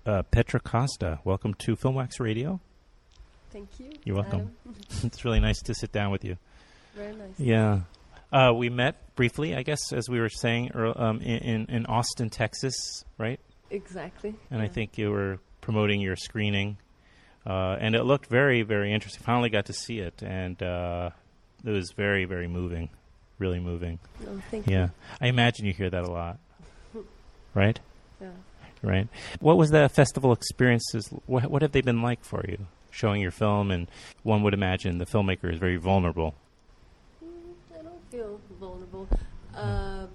Petra Costa, welcome to Filmwax Radio. Thank you. You're welcome. It's really nice to sit down with you. Very nice. Yeah. We met briefly, I guess, as we were saying, in Austin, Texas, right? Exactly. And yeah. I think you were promoting your screening, and it looked very, very interesting. Finally got to see it, and it was very, very moving, really moving. Oh, thank you. Yeah. I imagine you hear that a lot, right? Yeah. Right. What was the festival experiences? What have they been like for you, showing your film? And one would imagine the filmmaker is very vulnerable. I don't feel vulnerable.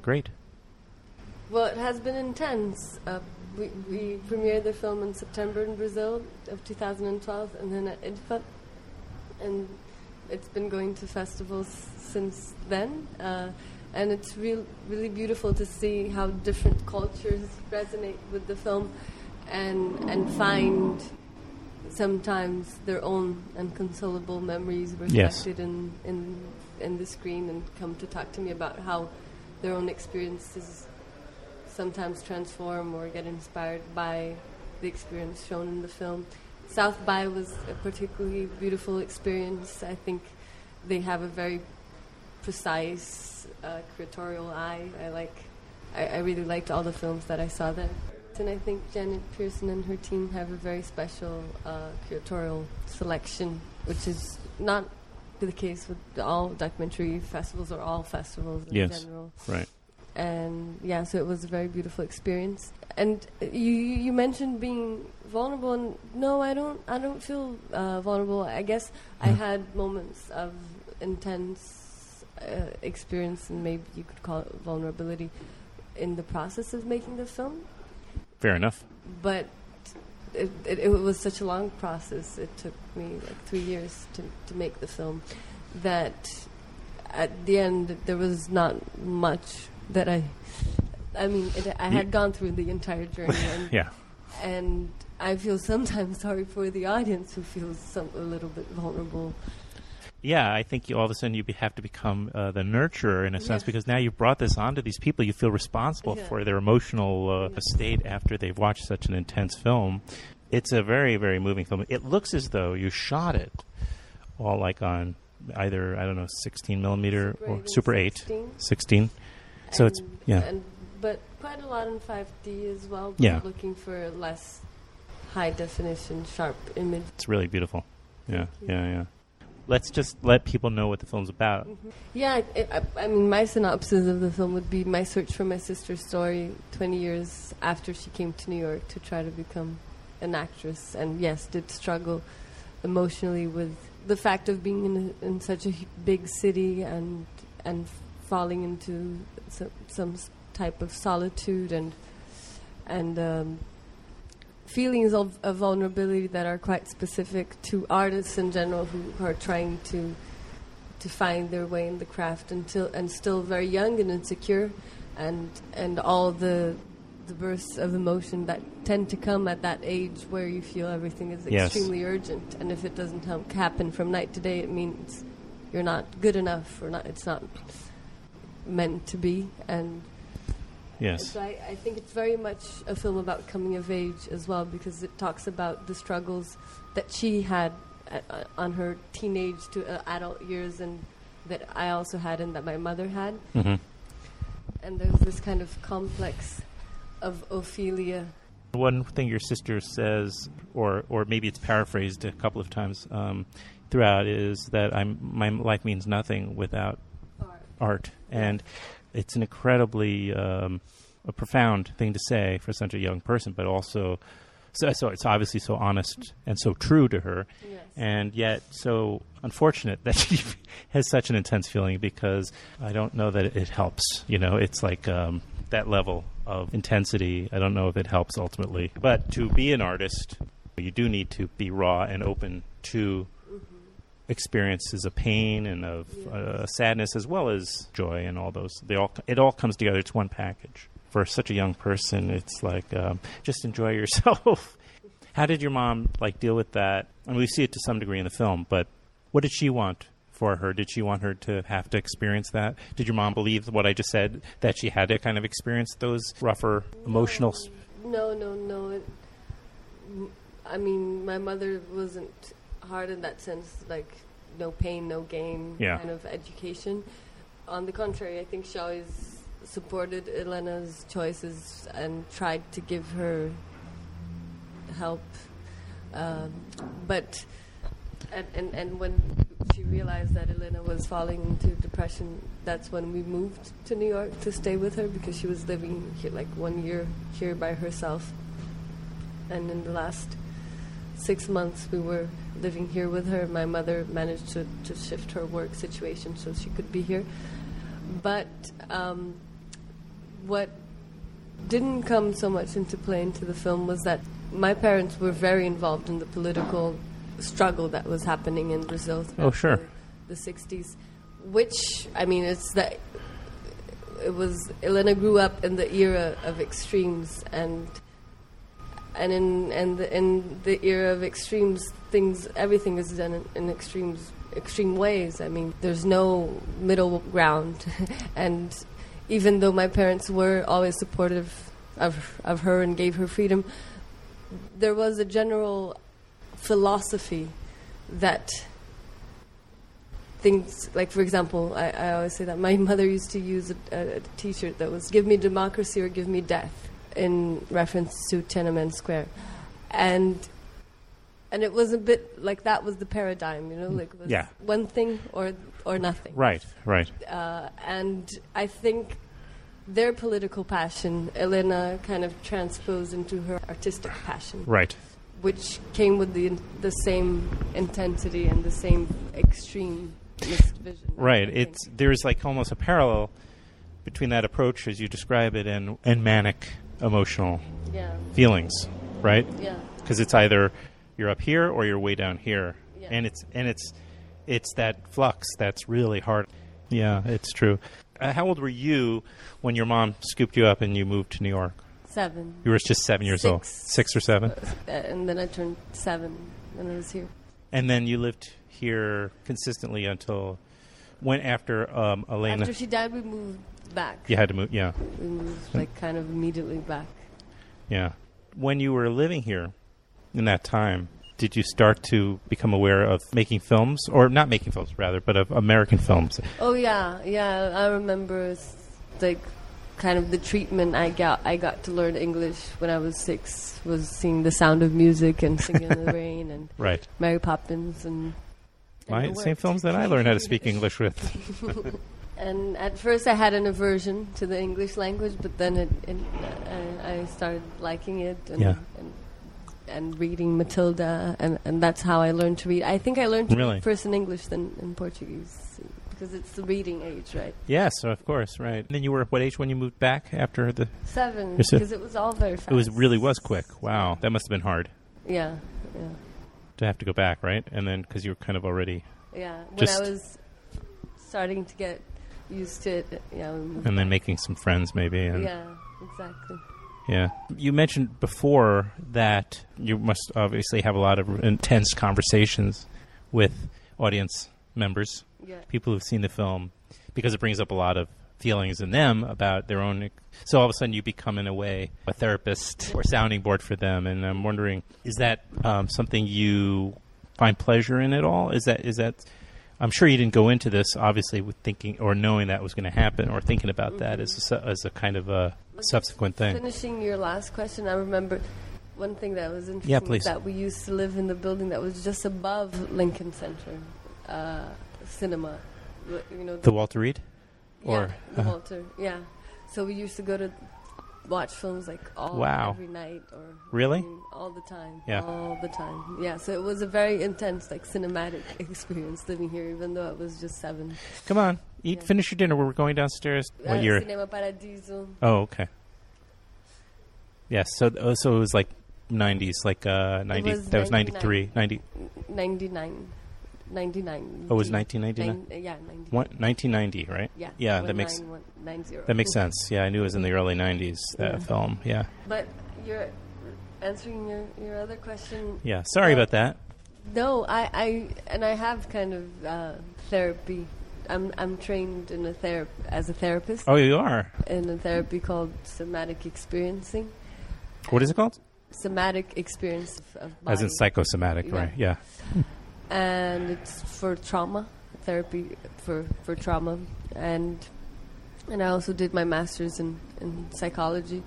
Great. Well, it has been intense. We premiered the film in September in Brazil of 2012, and then at IDFA, and it's been going to festivals since then. And it's really beautiful to see how different cultures resonate with the film and find sometimes their own inconsolable memories reflected in the screen, and come to talk to me about how their own experiences sometimes transform or get inspired by the experience shown in the film. South by was a particularly beautiful experience. I think they have a very precise curatorial eye. I really liked all the films that I saw then. And I think Janet Pearson and her team have a very special curatorial selection, which is not the case with all documentary festivals or all festivals in general. Right. And yeah, so it was a very beautiful experience. And you mentioned being vulnerable, and no, I don't feel vulnerable. I guess I had moments of intense experience, and maybe you could call it vulnerability, in the process of making the film. Fair enough. But it was such a long process. It took me like 3 years to make the film, that at the end there was not much that I had gone through the entire journey. And, yeah. And I feel sometimes sorry for the audience who feels a little bit vulnerable. Yeah, I think all of a sudden you have to become the nurturer in a sense, because now you've brought this onto these people. You feel responsible for their emotional state after they've watched such an intense film. It's a very, very moving film. It looks as though you shot it all like on either, 16 millimeter or Super 8. 16. So it's, but quite a lot in 5D as well. Yeah. Looking for a less high definition, sharp image. It's really beautiful. Yeah. Let's just let people know what the film's about. Mm-hmm. Yeah, my synopsis of the film would be my search for my sister's story 20 years after she came to New York to try to become an actress, and yes, did struggle emotionally with the fact of being in such a big city and falling into some type of solitude and feelings of vulnerability that are quite specific to artists in general, who are trying to find their way in the craft and still very young and insecure, and all the bursts of emotion that tend to come at that age where you feel everything is extremely urgent, and if it doesn't happen from night to day, it means you're not good enough, or not. It's not meant to be. And yes, so I think it's very much a film about coming of age as well, because it talks about the struggles that she had on her teenage to adult years, and that I also had, and that my mother had. Mm-hmm. And there's this kind of complex of Ophelia. One thing your sister says, or maybe it's paraphrased a couple of times throughout, is that my life means nothing without art. And it's an incredibly a profound thing to say for such a young person, but also so it's obviously so honest and so true to her, and yet so unfortunate that she has such an intense feeling, because I don't know that it helps. It's like that level of intensity. I don't know if it helps ultimately. But to be an artist, you do need to be raw and open to experiences of pain and of sadness, as well as joy, and all those. It all comes together. It's one package. For such a young person, it's like just enjoy yourself. How did your mom deal with that? I mean, we see it to some degree in the film, but what did she want for her? Did she want her to have to experience that? Did your mom believe what I just said, that she had to kind of experience those rougher emotional? No. I mean, my mother wasn't hard in that sense, like no pain, no gain kind of education. On the contrary, I think she always supported Elena's choices and tried to give her help. But when she realized that Elena was falling into depression, that's when we moved to New York to stay with her, because she was living here, like 1 year here by herself. And in the last 6 months we were living here with her. My mother managed to shift her work situation so she could be here. But what didn't come so much into play into the film was that my parents were very involved in the political struggle that was happening in Brazil throughout the 60s, which, I mean, Elena grew up in the era of extremes, and in the era of extremes, everything is done in extreme ways. I mean, there's no middle ground. And even though my parents were always supportive of her and gave her freedom, there was a general philosophy that things, like, for example, I always say that my mother used to use a t-shirt that was "Give me democracy or give me death," in reference to Tiananmen Square. And it was a bit like that was the paradigm, you know, like it was one thing or nothing. Right. And I think their political passion, Elena kind of transposed into her artistic passion. Right. Which came with the same intensity and the same extreme vision. Right. There's like almost a parallel between that approach as you describe it and manic emotional feelings, right? Yeah. Because it's either you're up here or you're way down here, and it's that flux that's really hard. Yeah, it's true. How old were you when your mom scooped you up and you moved to New York? 7. You were just 7 years old. 6 or 7. And then I turned 7 when I was here. And then you lived here consistently until when? After Elena. After she died, we moved back. You had to move, yeah. We moved like kind of immediately back. Yeah. When you were living here in that time, did you start to become aware of making films, or not making films rather, but of American films? Oh yeah. I remember like kind of the treatment I got to learn English when I was 6 was seeing The Sound of Music and Singing in the Rain and Mary Poppins and same films that I learned how to speak English with. And at first I had an aversion to the English language, but then I started liking it and reading Matilda, and that's how I learned to read. I think I learned to read first in English than in Portuguese, because it's the reading age, right? Yes, of course, right. And then you were what age when you moved back after the... 7, because it was all very fast. It really was quick. Wow, that must have been hard. Yeah. To have to go back, right? And then, because you were kind of already... Yeah, when I was starting to get used to it, and then making some friends, maybe. Yeah, exactly. Yeah. You mentioned before that you must obviously have a lot of intense conversations with audience members, people who've seen the film, because it brings up a lot of feelings in them about their own... So all of a sudden you become, in a way, a therapist or sounding board for them. And I'm wondering, is that something you find pleasure in at all? Is that... I'm sure you didn't go into this, obviously, with thinking or knowing that was going to happen or thinking about that as a kind of a subsequent thing. Finishing your last question, I remember one thing that was interesting is that we used to live in the building that was just above Lincoln Center Cinema. You know, the Walter Reed? The Walter, yeah. So we used to go to watch films like every night, or all the time. Yeah. All the time. Yeah, so it was a very intense, like, cinematic experience living here, even though it was just 7. Come on, finish your dinner. We're going downstairs. What year? Cinema Paradiso. Oh, okay. Yes, so it was like 90s, like 90. That was 93, 90. 99. 99. Oh, it was 1999? Yeah, 99. 1990, right? Yeah. Yeah, that makes 90. That makes sense. Yeah, I knew it was in the early 90s, that film. Yeah. But you're answering your other question. Yeah, sorry about that. No, I have kind of therapy. I'm trained in as a therapist. Oh, you are? In a therapy called somatic experiencing. What is it called? somatic experience of body. As in psychosomatic, right? Yeah. And it's for trauma therapy, for trauma, and I also did my master's in psychology.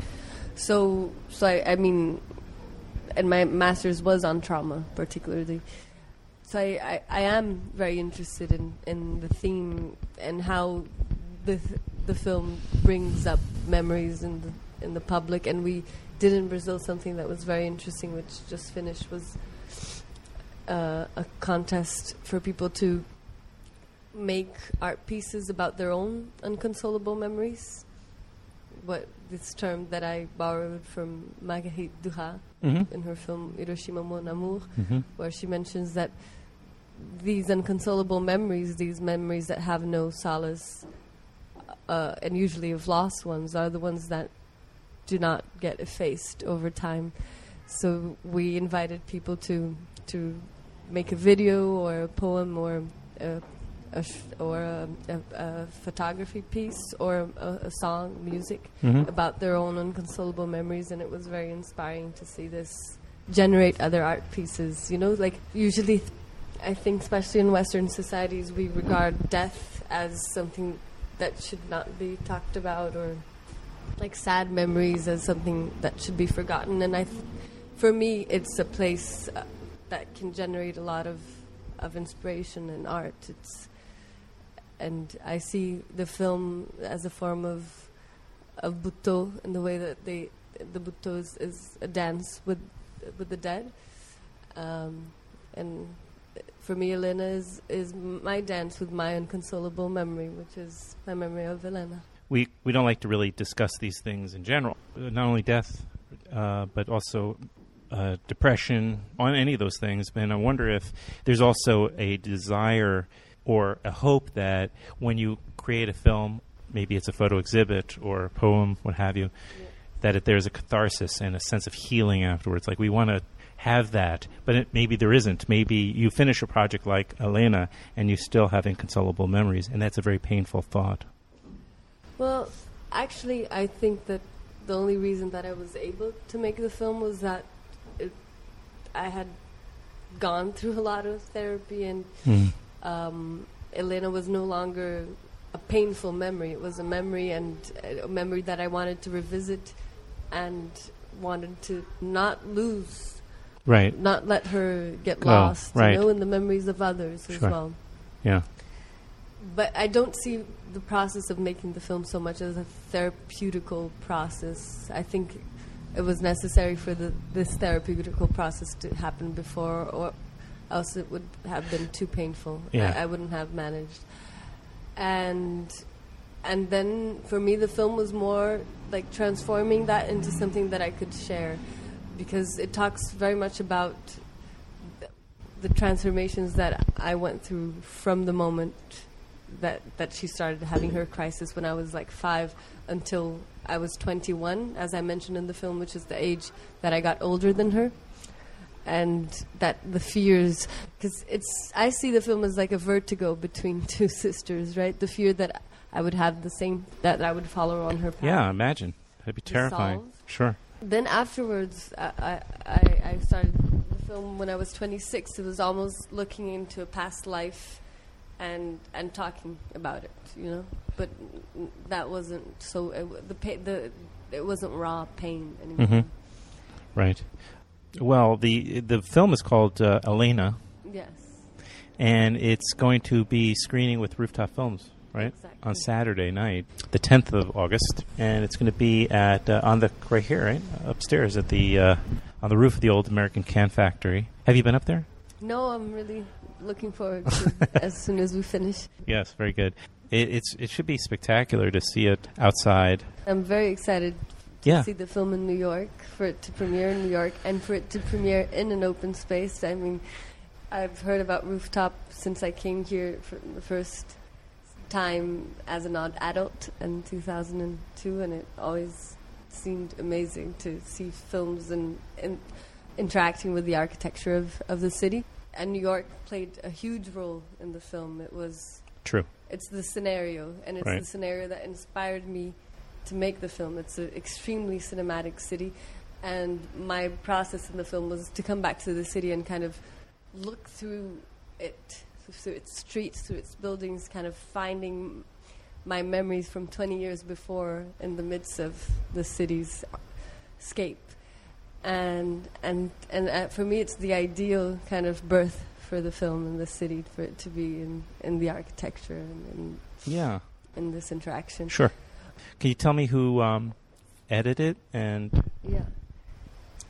So I mean, and my master's was on trauma particularly. So I am very interested in the theme and how the film brings up memories in the public. And we did in Brazil something that was very interesting, which just finished, was a contest for people to make art pieces about their own unconsolable memories. What this term that I borrowed from Marguerite Duras in her film Hiroshima Mon Amour, where she mentions that these unconsolable memories, these memories that have no solace, and usually of lost ones, are the ones that do not get effaced over time. So we invited people to make a video or a poem or a photography piece or a song, music, about their own unconsolable memories, and it was very inspiring to see this generate other art pieces. You know, like usually, I think, especially in Western societies, we regard death as something that should not be talked about, or like sad memories as something that should be forgotten. And for me, it's a place that can generate a lot of inspiration and art. And I see the film as a form of buto, in the way that the buto is a dance with the dead. And for me, Elena is my dance with my unconsolable memory, which is my memory of Elena. We don't like to really discuss these things in general, not only death, but also depression, on any of those things. And I wonder if there's also a desire or a hope that when you create a film, maybe it's a photo exhibit or a poem, what have you, that there's a catharsis and a sense of healing afterwards. Like we want to have that, but maybe there isn't. Maybe you finish a project like Elena and you still have inconsolable memories, and that's a very painful thought. Well, actually, I think that the only reason that I was able to make the film was that I had gone through a lot of therapy, and Elena was no longer a painful memory. It was a memory, and a memory that I wanted to revisit and wanted to not lose, not let her get lost, you know, in the memories of others as well. Yeah. But I don't see the process of making the film so much as a therapeutical process. I think it was necessary for this therapeutical process to happen before, or else it would have been too painful. Yeah. I wouldn't have managed. And then for me, the film was more like transforming that into something that I could share, because it talks very much about the transformations that I went through from the moment that she started having her crisis when I was like 5 until I was 21, as I mentioned in the film, which is the age that I got older than her. And that the fears, because I see the film as like a vertigo between two sisters, right? The fear that I would have the same, that I would follow on her path. Yeah, imagine. That'd be terrifying. Solve. Sure. Then afterwards, I started the film when I was 26. It was almost looking into a past life and talking about it, you know. But that wasn't so. It wasn't raw pain anymore. Mm-hmm. Right. Well, the film is called Elena. Yes. And it's going to be screening with Rooftop Films, right? Exactly. On Saturday night, the 10th of August, and it's going to be at on the right here, right upstairs at the on the roof of the old American Can Factory. Have you been up there? No, I'm really looking forward to as soon as we finish. Yes, very good. It should be spectacular to see it outside. I'm very excited to see the film in New York, for it to premiere in New York, and for it to premiere in an open space. I mean, I've heard about Rooftop since I came here for the first time as an adult in 2002, and it always seemed amazing to see films and interacting with the architecture of the city. And New York played a huge role in the film. It was true. It's the scenario, and it's the scenario that inspired me to make the film. It's an extremely cinematic city, And my process in the film was to come back to the city and kind of look through it, through its streets, through its buildings, kind of finding my memories from 20 years before in the midst of the city's scape. And for me, it's the ideal kind of birth for the film in the city, for it to be in the architecture and in this interaction. Sure. Can you tell me who edited and... Yeah.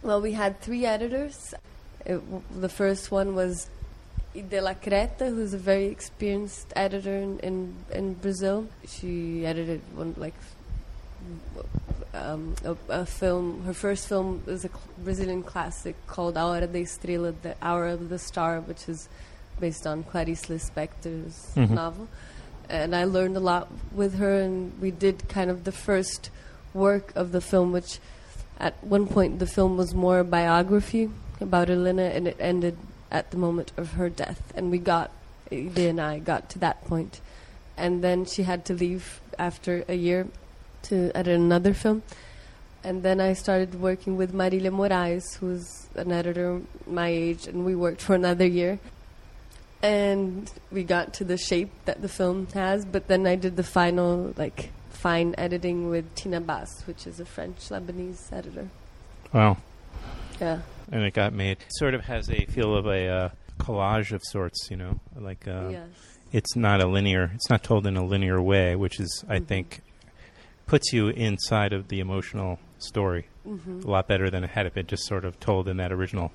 Well, we had 3 editors. The first one was De La Creta, who's a very experienced editor in Brazil. She edited a film. Her first film is a Brazilian classic called A Hora da Estrela, The Hour of the Star, which is based on Clarice Lispector's novel. And I learned a lot with her, and we did kind of the first work of the film, which at one point the film was more a biography about Elena, and it ended at the moment of her death. And Ide and I got to that point. And then she had to leave after a year to edit another film. And then I started working with Marília Moraes, who's an editor my age, and we worked for another year. And we got to the shape that the film has, but then I did the final, fine editing with Tina Bass, which is a French-Lebanese editor. Wow. Yeah. And it got made. It sort of has a feel of a collage of sorts, Yes. It's not told in a linear way, which is, I think, puts you inside of the emotional story a lot better than had it been just sort of told in that original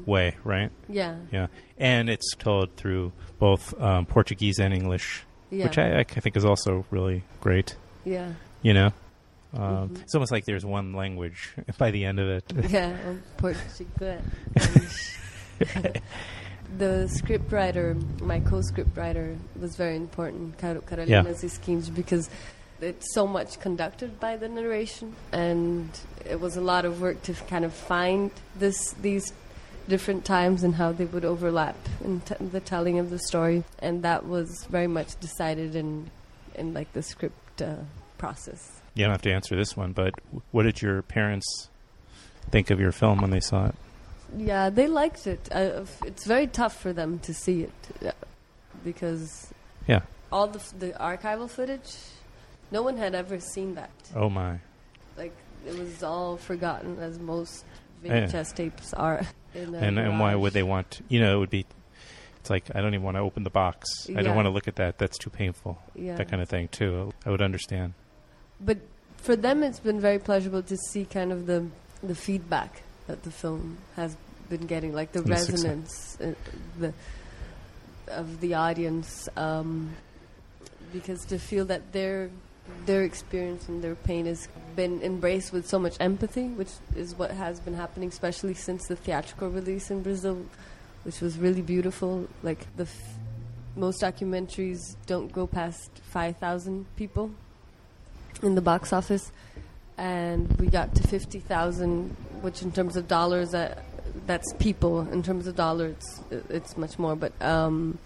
way, right? Yeah. Yeah. And it's told through both Portuguese and English, which I think is also really great. Yeah. It's almost like there's one language by the end of it. Yeah, Portuguese. The scriptwriter, my co-scriptwriter, was very important, Carolina Ziskinj, because it's so much conducted by the narration, and it was a lot of work to kind of find these different times and how they would overlap in the telling of the story, and that was very much decided in the script process. You don't have to answer this one, but what did your parents think of your film when they saw it? Yeah, they liked it. It's very tough for them to see it because all the archival footage, no one had ever seen that. Oh my! It was all forgotten, as most VHS tapes are. And why would they want? It would be. It's like, I don't even want to open the box. I don't want to look at that. That's too painful. Yeah. That kind of thing too. I would understand. But for them, it's been very pleasurable to see kind of the feedback that the film has been getting, like the resonance of the audience, because to feel that their experience and their pain has been embraced with so much empathy, which is what has been happening, especially since the theatrical release in Brazil, which was really beautiful. Like most documentaries don't go past 5,000 people in the box office, and we got to 50,000, which in terms of dollars, that's people. In terms of dollars, it's much more. But and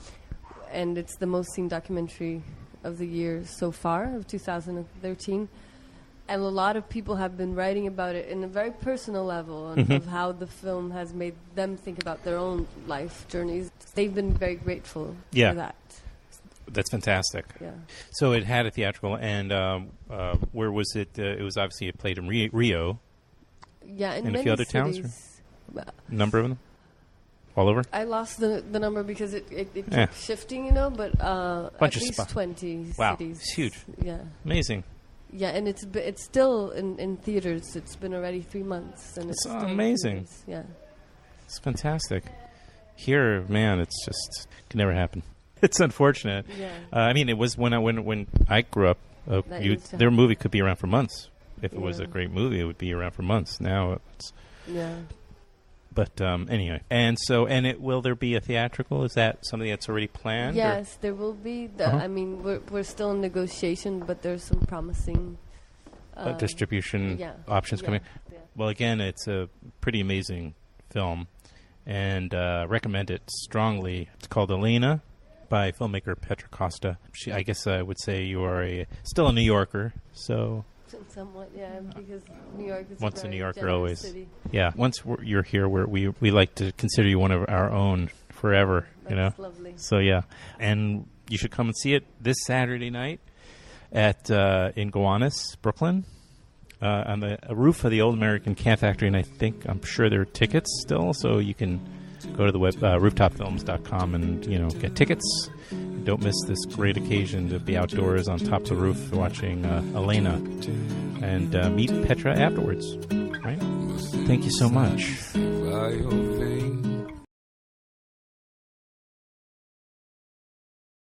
it's the most seen documentary of the year so far, of 2013. And a lot of people have been writing about it in a very personal level, of how the film has made them think about their own life journeys. They've been very grateful for that. That's fantastic. Yeah. So it had a theatrical, and where was it? It was obviously it played in Rio. Yeah, in and many a few other cities. Towns. Number of them, all over. I lost the number because it kept shifting, but at least 20 cities. Wow, it's huge. Yeah, amazing. Yeah, and it's still in theaters. It's been already 3 months, and it's still amazing. Yeah, it's fantastic. Here, man, it's just can never happen. It's unfortunate. Yeah. I mean, it was when I grew up. Their movie could be around for months. If it was a great movie, it would be around for months. Now it's. Yeah. But anyway, will there be a theatrical? Is that something that's already planned? Yes, there will be. I mean, we're still in negotiation, but there's some promising distribution options coming. Yeah. Well, again, it's a pretty amazing film, and recommend it strongly. It's called Elena, by filmmaker Petra Costa. I guess I would say you are still a New Yorker, so Somewhat, yeah, because New York is Once a in very New York, generous always. city. Yeah, once you're here, we like to consider you one of our own forever. That's lovely. So yeah, and you should come and see it this Saturday night at in Gowanus, Brooklyn, on the roof of the Old American Can Factory. And I'm sure there are tickets still, so you can go to the web rooftopfilms.com and get tickets. Don't miss this great occasion to be outdoors on top of the roof watching Elena and meet Petra afterwards. Right? Thank you so much.